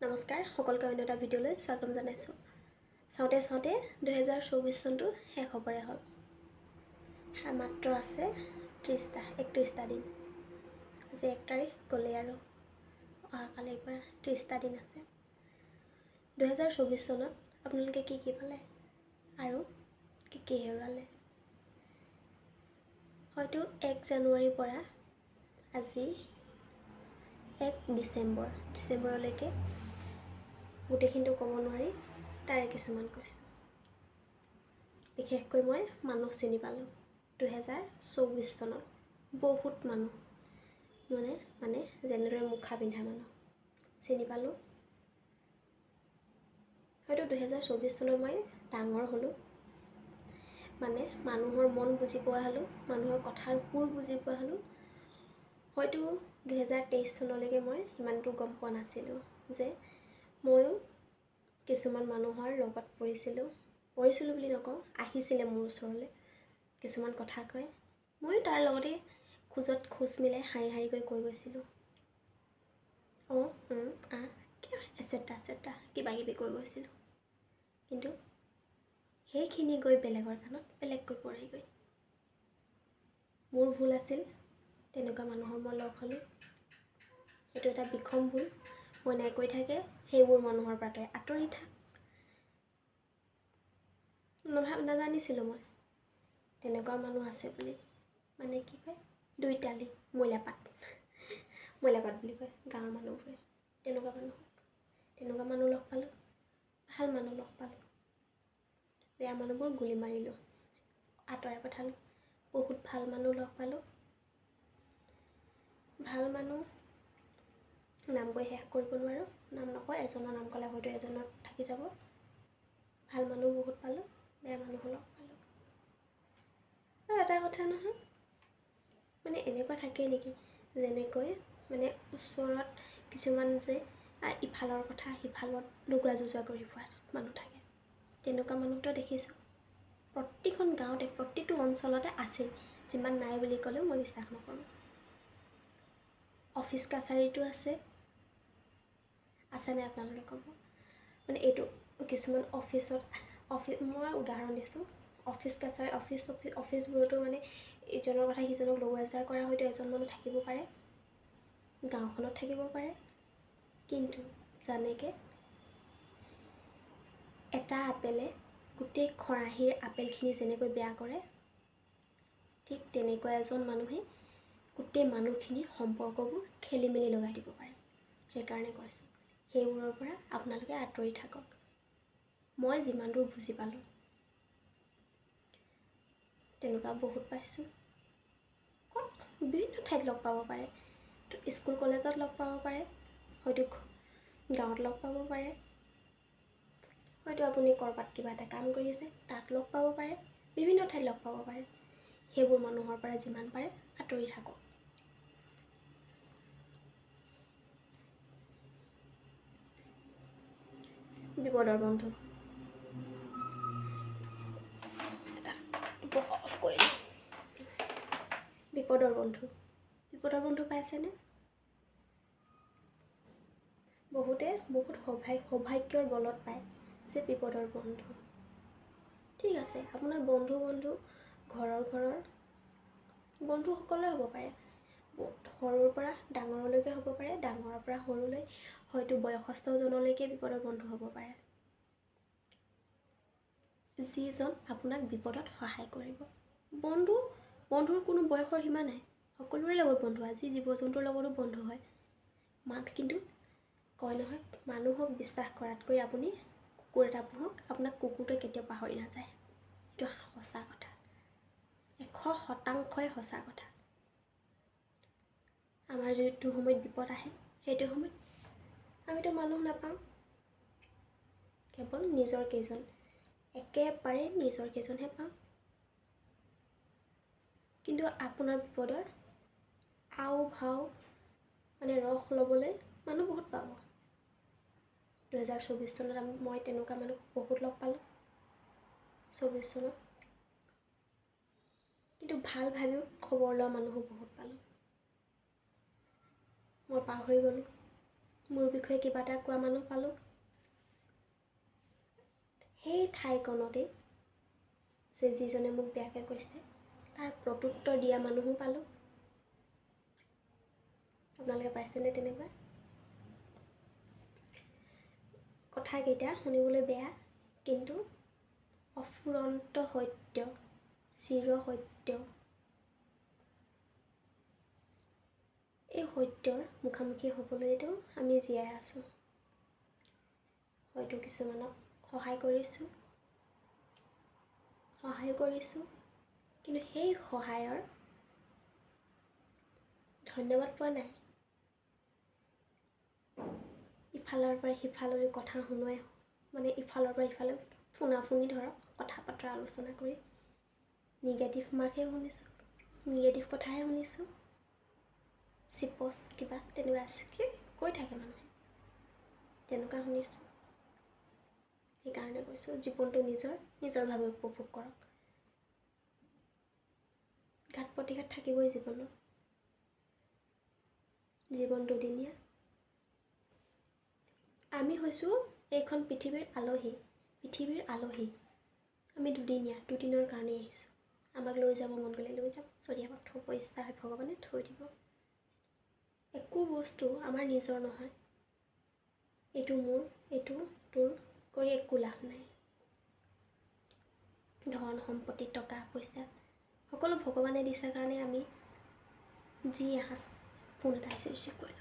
নমস্কাৰ সকলোকে অন্য এটা ভিডিঅ'লৈ স্বাগতম জনাইছোঁ। চাওঁতে 2024 চনটো শেষ হ'বৰে হ'ল। মাত্ৰ আছে 31টা দিন। আজি 1 তাৰিখ গ'লেই আৰু অহাকালিৰ পৰা 30টা দিন আছে। 2024 চনত আপোনালোকে কি পালে আৰু কি হেৰুৱালে? হয়তো 1 জানুৱাৰীৰ পৰা আজি 1 ডিচেম্বৰলৈকে গোটেইখিনিতো ক'ব নোৱাৰি, তাৰে কিছুমান কৈছোঁ। বিশেষকৈ মই মানুহ চিনি পালোঁ 2024 চনত। বহুত মানুহ মানে যেনেদৰে মুখা পিন্ধা মানুহ চিনি পালোঁ। হয়তো 2024 চনত মই ডাঙৰ হ'লোঁ, মানে মানুহৰ মন বুজি পোৱা হ'লোঁ, মানুহৰ কথাৰ সুৰ বুজি পোৱা হ'লোঁ। হয়তো 2023 চনলৈকে মই ইমানটো গম পোৱা নাছিলোঁ যে ময়ো কিছুমান মানুহৰ লগত পৰিছিলোঁ বুলি নকওঁ, আহিছিলে মোৰ ওচৰলৈ কিছুমান কথা কয়। ময়ো তাৰ লগতে খোজত খোজ মিলাই শাৰী কৈ গৈছিলোঁ। এচেট্ৰা কিবা কিবি কৈ গৈছিলোঁ। কিন্তু সেইখিনি গৈ বেলেগৰ কাণত বেলেগকৈ পৰেগৈ। মোৰ ভুল আছিল, তেনেকুৱা মানুহৰ মই লগ হ'লোঁ। সেইটো এটা বিষম ভুল। মই নাই কৈ থাকে সেইবোৰ মানুহৰ পৰা তই আঁতৰি থাক। নাজানিছিলোঁ মই তেনেকুৱা মানুহ আছে বুলি। মানে কি কয়, দুইটালি মইলাপাত বুলি কয় গাঁৱৰ মানুহবোৰে। তেনেকুৱা মানুহ লগ পালোঁ, ভাল মানুহ লগ পালোঁ। বেয়া মানুহবোৰ গুলি মাৰিলোঁ, আঁতৰাই পঠালোঁ। বহুত ভাল মানুহ লগ পালোঁ। ভাল মানুহ নাম কৈ শেষ কৰিব নোৱাৰোঁ, নাম নকওঁ। এজনৰ নাম ক'লে হয়তো এজনৰ থাকি যাব। ভাল মানুহ বহুত পালোঁ, বেয়া মানুহ লগ পালোঁ। আৰু এটা কথা নহয়, মানে এনেকুৱা থাকে নেকি, যেনেকৈ মানে ওচৰত কিছুমান যে ইফালৰ কথা সিফালত লুকুৱা যুজোৱা কৰি ফুৰা মানুহ থাকে। তেনেকুৱা মানুহতো দেখিছোঁ প্ৰতিখন গাঁৱতে, প্ৰতিটো অঞ্চলতে আছিল। যিমান নাই বুলি ক'লেও মই বিশ্বাস নকৰোঁ। অফিচ কাছাৰীটো আছেনে আপোনালোকে ক'ব? মানে এইটো কিছুমান মই উদাহৰণ দিছোঁ। অফিচ কাছাৰী অফিচবোৰতো মানে ইজনৰ কথা সিজনক লগোৱা যোৱা কৰা হয়তো এজন মানুহ থাকিব পাৰে, গাঁওখনত থাকিব পাৰে। কিন্তু জানেকে এটা আপেলে গোটেই খৰাহীৰ আপেলখিনি যেনেকৈ বেয়া কৰে, ঠিক তেনেকুৱা এজন মানুহে গোটেই মানুহখিনিৰ সম্পৰ্কবোৰ খেলি মেলি লগাই দিব পাৰে। সেইকাৰণে কৈছোঁ, সেইবোৰৰ পৰা আপোনালোকে আঁতৰি থাকক। মই যিমান দূৰ বুজি পালোঁ, তেনেকুৱা বহুত পাইছোঁ। বিভিন্ন ঠাইত লগ পাব পাৰে। স্কুল কলেজত লগ পাব পাৰে, হয়তো গাঁৱত লগ পাব পাৰে, হয়তো আপুনি ক'ৰবাত কিবা এটা কাম কৰি আছে তাত লগ পাব পাৰে, বিভিন্ন ঠাইত লগ পাব পাৰে। সেইবোৰ মানুহৰ পৰা যিমান পাৰে আঁতৰি থাকক। বিপদৰ বন্ধু বিপদৰ বন্ধু পাইছেনে? বহুতে বহুত সৌভাগ্যৰ বলত পায় যে বিপদৰ বন্ধু। ঠিক আছে, আপোনাৰ বন্ধু ঘৰৰ বন্ধু সকলোৱে হ'ব পাৰে। সৰুৰ পৰা ডাঙৰলৈকে হ'ব পাৰে, ডাঙৰৰ পৰা সৰুলৈ, হয়তো বয়সস্থজনলৈকে বিপদৰ বন্ধু হ'ব পাৰে। যিজন আপোনাক বিপদত সহায় কৰিব। বন্ধুৰ কোনো বয়সৰ সীমা নাই। সকলোৰে লগত বন্ধু। আজি জীৱ জন্তুৰ লগতো বন্ধু হয়। কিন্তু কয় নহয়, মানুহক বিশ্বাস কৰাতকৈ আপুনি কুকুৰ এটা পোহক, আপোনাক কুকুৰটোৱে কেতিয়াও পাহৰি নাযায়। এইটো সঁচা কথা, 100% সঁচা কথা। আমাৰ যিটো সময়ত বিপদ আহে, সেইটো সময়ত আমিতো মানুহ নাপাওঁ, কেৱল একেবাৰে নিজৰ কেইজনহে পাওঁ। কিন্তু আপোনাৰ বিপদৰ আও ভাও মানে ৰস ল'বলৈ মানুহ বহুত পাব। 2024 চনত মই তেনেকুৱা মানুহ বহুত লগ পালোঁ। 24 চনত কিন্তু ভাল ভাবিও খবৰ লোৱা মানুহো বহুত পালোঁ। মই পাহৰি গ'লোঁ মোৰ বিষয়ে কিবা এটা কোৱা মানুহ পালোঁ। সেই ঠাইকণতে যে যিজনে মোক বেয়াকৈ কৈছে তাৰ প্ৰত্যুত্তৰ দিয়া মানুহো পালোঁ। আপোনালোকে পাইছেনে তেনেকুৱা? কথাকেইটা শুনিবলৈ বেয়া, কিন্তু অফুৰন্ত সত্য, চিৰ সত্য। এই সত্যৰ মুখামুখি হ'বলৈতো আমি জীয়াই আছোঁ। হয়তো কিছুমানক সহায় কৰিছোঁ, কিন্তু সেই সহায়ৰ ধন্যবাদ পোৱা নাই। ইফালৰ পৰা সিফাললৈ কথা শুনোৱাই, ইফালৰ পৰা ইফালে ফোনাফোনি ধৰক, কথা বতৰা আলোচনা কৰি নিগেটিভ মাৰ্কহে শুনিছোঁ, নিগেটিভ কথাহে শুনিছোঁ। চিপচ কিবা তেনেকুৱা আছে, কি কৈ থাকে মানুহে, তেনেকুৱা শুনিছোঁ। সেইকাৰণে কৈছোঁ, জীৱনটো নিজৰভাৱে উপভোগ কৰক। ঘাট প্ৰতিঘাত থাকিবই জীৱনত। জীৱন দুদিনীয়া। আমি হৈছোঁ এইখন পৃথিৱীৰ আলহী। আমি দুদিনৰ কাৰণেই আহিছোঁ। আমাক লৈ যাব মন গ'লে লৈ যাম, যদি আমাক থ'ব ইচ্ছা হয় ভগৱানে থৈ দিব। একো বস্তু আমাৰ নিজৰ নহয়। এইটো মোৰ, এইটো তোৰ কৰি একো লাভ নাই। ধন সম্পত্তি, টকা পইচা সকলো ভগৱানে দিছে কাৰণে আমি যি এসাঁজ ফোন এটা আহিছে ৰিচিভ কৰিলোঁ।